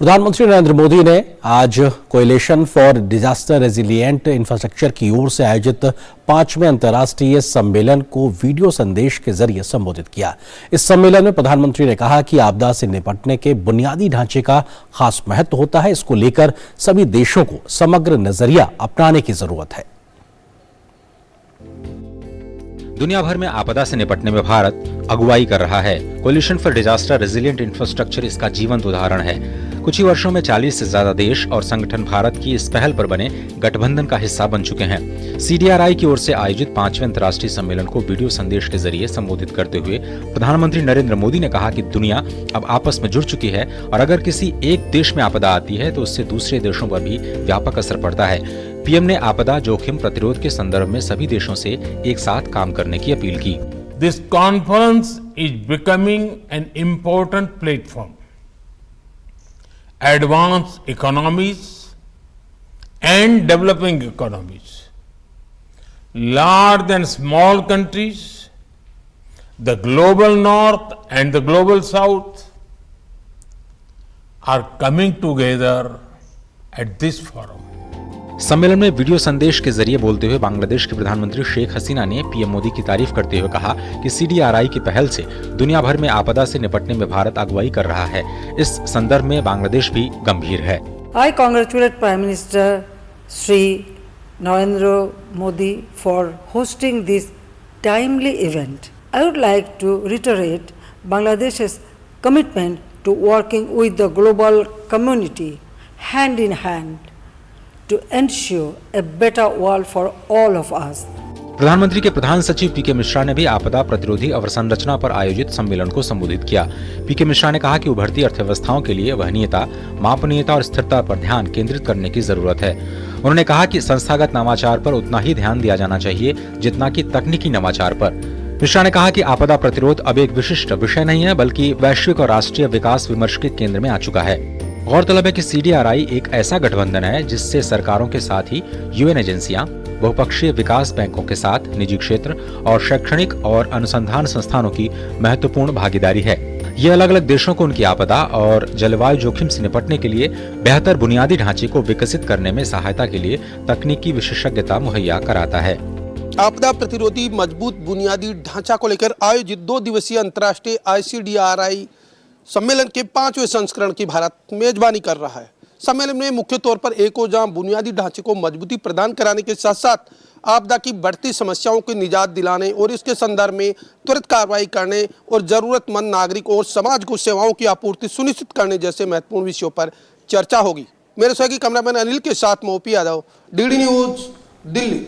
प्रधानमंत्री नरेंद्र मोदी ने आज coalition for disaster resilient infrastructure की ओर से आयोजित 5वें अंतर्राष्ट्रीय सम्मेलन को वीडियो संदेश के जरिए संबोधित किया। इस सम्मेलन में प्रधानमंत्री ने कहा कि आपदा से निपटने के बुनियादी ढांचे का खास महत्व होता है। इसको लेकर सभी देशों को समग्र नजरिया अपनाने की जरूरत है। दुनिया भर में आपदा से निपटने में भारत अगुवाई कर रहा है। Coalition for disaster resilient infrastructure इसका जीवंत उदाहरण है। कुछ ही वर्षों में 40 से ज्यादा देश और संगठन भारत की इस पहल पर बने गठबंधन का हिस्सा बन चुके हैं। CDRI की ओर से आयोजित 5वें अंतर्राष्ट्रीय सम्मेलन को वीडियो संदेश के जरिए संबोधित करते हुए प्रधानमंत्री नरेंद्र मोदी ने कहा कि दुनिया अब आपस में जुड़ चुकी है और अगर किसी एक देश में आपदा आती है तो उससे दूसरे देशों पर भी व्यापक असर पड़ता है। पीएम ने आपदा जोखिम प्रतिरोध के संदर्भ में सभी देशों से एक साथ काम करने की अपील की। This conference is becoming an important platform. Advanced economies and developing economies, large and small countries, the global north and the global south are coming together at this forum. सम्मेलन में वीडियो संदेश के जरिए बोलते हुए बांग्लादेश के प्रधानमंत्री शेख हसीना ने पीएम मोदी की तारीफ करते हुए कहा कि CDRI की पहल से दुनिया भर में आपदा से निपटने में भारत अगुवाई कर रहा है। इस संदर्भ में बांग्लादेश भी गंभीर है। I congratulate Prime Minister Shri Narendra Modi for hosting this timely event. I would like to reiterate Bangladesh's commitment to working with the global community hand in hand to ensure a better world for all of us. प्रधानमंत्री के प्रधान सचिव पीके मिश्रा ने भी आपदा प्रतिरोधी अवसंरचना पर आयोजित सम्मेलन को संबोधित किया। पीके मिश्रा ने कहा कि उभरती अर्थव्यवस्थाओं के लिए वहनीयता, मापनीयता और स्थिरता पर ध्यान केंद्रित करने की जरूरत है। उन्होंने कहा कि संस्थागत नवाचार पर उतना ही ध्यान दिया जाना चाहिए जितना कि तकनीकी नवाचार पर। मिश्रा ने कहा कि आपदा प्रतिरोध अब एक विशिष्ट विषय नहीं है बल्कि वैश्विक और राष्ट्रीय विकास विमर्श के केंद्र में आ चुका है। गौरतलब है कि CDRI एक ऐसा गठबंधन है जिससे सरकारों के साथ ही UN एजेंसियां, बहुपक्षीय विकास बैंकों के साथ निजी क्षेत्र और शैक्षणिक और अनुसंधान संस्थानों की महत्वपूर्ण भागीदारी है। ये अलग अलग देशों को उनकी आपदा और जलवायु जोखिम से निपटने के लिए बेहतर बुनियादी ढांचे को विकसित करने में सहायता के लिए तकनीकी विशेषज्ञता मुहैया कराता है। आपदा प्रतिरोधी मजबूत बुनियादी ढांचा को लेकर आयोजित 2 दिवसीय अंतर्राष्ट्रीय ICDRI सम्मेलन के 5वें संस्करण की भारत मेजबानी कर रहा है। सम्मेलन में मुख्य तौर पर एक ओर जहां बुनियादी ढांचे को मजबूती प्रदान कराने के साथ साथ आपदा की बढ़ती समस्याओं को निजात दिलाने और इसके संदर्भ में त्वरित कार्रवाई करने और जरूरतमंद नागरिक और समाज को सेवाओं की आपूर्ति सुनिश्चित करने जैसे महत्वपूर्ण विषयों पर चर्चा होगी। मेरे सहयोगी कैमरामैन अनिल के साथ मोपी यादव, DD न्यूज, दिल्ली।